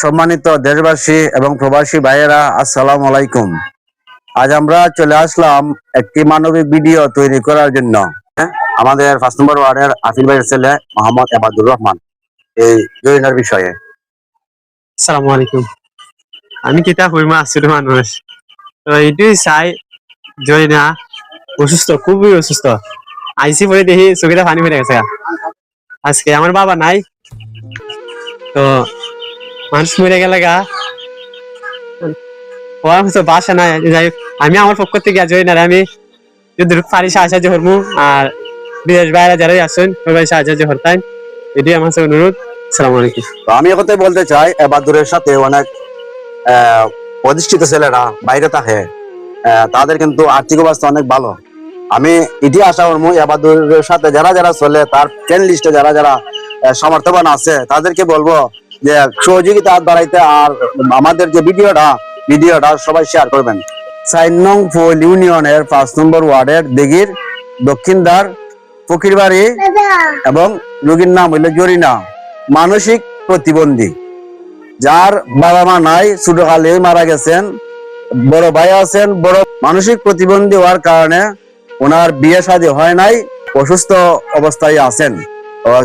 সম্মানিত দেশবাসী এবং প্রবাসী ভাইয়েরা, আসসালামু আলাইকুম। আজ আমরা চলে আসলাম একটি মানবিক ভিডিও তৈরি করার জন্য। আমাদের 5 নম্বর ওয়ার্ডের আফিল ভাইয়ের ছেলে মোহাম্মদ এবাদুর রহমান এই জরিনার বিষয়ে। আসসালামু আলাইকুম। আমি কিতাব হইমা আসলে মানুষ তো এইটুই চাই জরিনা অসুস্থ, খুবই অসুস্থ। আইসি পরে দেখি চোখেটা পানি পড়ে গেছে। আজকে আমার বাবা নাই, তো মানুষ মরে গেলে গা বাসা নাই। যাই হোক, আমি আমার পক্ষ থেকে জরিনারে আমি যদি পারি সাহায্য করবো, আর বিদেশ বাইরে যারাই আসেন সবাই সাহায্য করতেন, এটাই আমার কাছে অনুরোধ। আসসালামু আলাইকুম। তো আমি একথাই বলতে চাই, এবাদুরের সাথে অনেক প্রতিষ্ঠিত ছেলেরা বাইরে থাকে, তাদের কিন্তু আর্থিক অবস্থা অনেক ভালো। আমি এটি আশা করবো এবাদুরের সাথে যারা যারা চলে, তার ফ্রেন্ড লিস্টে যারা যারা সমর্থবান আছে, তাদেরকে বলবো যে সহযোগিতা হাত বাড়াইতে, আর আমাদের যে ভিডিওটা সবাই শেয়ার করবেন। 4 নং ফুল ইউনিয়নের 5 নম্বর ওয়ার্ডের দিঘির দক্ষিণ দ্বার ফকির বাড়ি, এবং রোগীর নাম হইল জরিনা, মানসিক প্রতিবন্ধী, যার বাবা মা নাই, ছোটকালে মারা গেছেন। বড় ভাই আছেন, বড় মানসিক প্রতিবন্ধী হওয়ার কারণে ওনার বিয়ে শাদী হয় নাই, অসুস্থ অবস্থায় আছেন।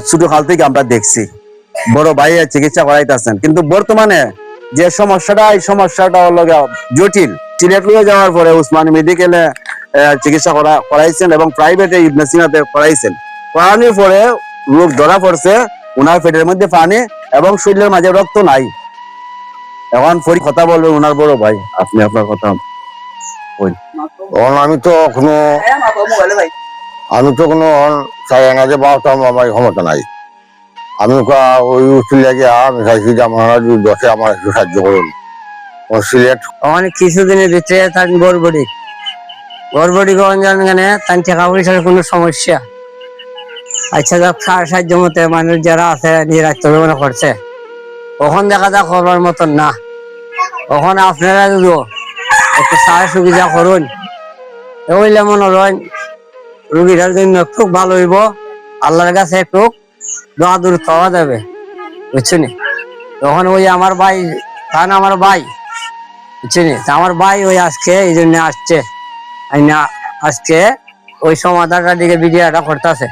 ছোটকাল থেকে আমরা দেখছি বড় ভাই চিকিৎসা করাইতেছেন, কিন্তু বর্তমানে যে সমস্যাটা, এই সমস্যাটা হলো জটিল। সিলেট নিয়ে যাওয়ার পরে উসমানী মেডিকেলে চিকিৎসা করাইছেন এবং প্রাইভেটে ইবনে সিনাতে করাইছেন। করানোর পরে রোগ ধরা পড়ছে, ওনার পেটের মধ্যে পানি এবং শরীরের মাঝে রক্ত নাই। এখন কথা বলবেন ওনার বড় ভাই, আপনি আপনার কথা বলুন। আমি তো কোনো চাই না যে বাবা আমার ক্ষমতা নাই। আমি ওই উচিত লাগে আমি চাইছি যে আপনারা যদি দশে আমার একটু সাহায্য করুন। সিলেট অনেক কিছুদিনের ভিতরে তার গড়বড়ি গঞ্জানে তার টাকা পয়সার কোনো সমস্যা। আচ্ছা, যাক, সাহায্য মতে মানুষ যারা আছে নিরাত্মনা করছে, ওখান দেখা যাক করবার মতন না। ওখানে আপনারা যদি একটু সাহায্য সুবিধা করুন, এগুলো মনে করেন রুগীটার জন্য একটু ভালো হইব, আল্লাহর কাছে একটু দোয়া দূর পাওয়া যাবে, বুঝছেন। তখন ওই আমার ভাই, আমার ভাই, বুঝছেন, আমার ভাই ওই আজকে এই জন্য আসছে, আজকে ওই সমাধানটার দিকে ভিডিওটা করতেছে।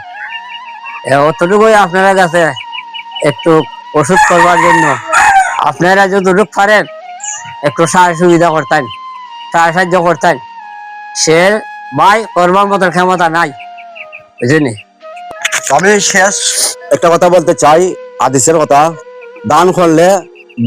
অতটুকুই আপনারা কাছে একটু ওষুধ করবার জন্য আপনারা যতটুকু পারেন একটু সুবিধা করতেন, সাহায্য করতেন। সে ভাই করবার মতো ক্ষমতা নাই, বুঝলি। আমি শেষ একটা কথা বলতে চাই, হাদিসের কথা, দান করলে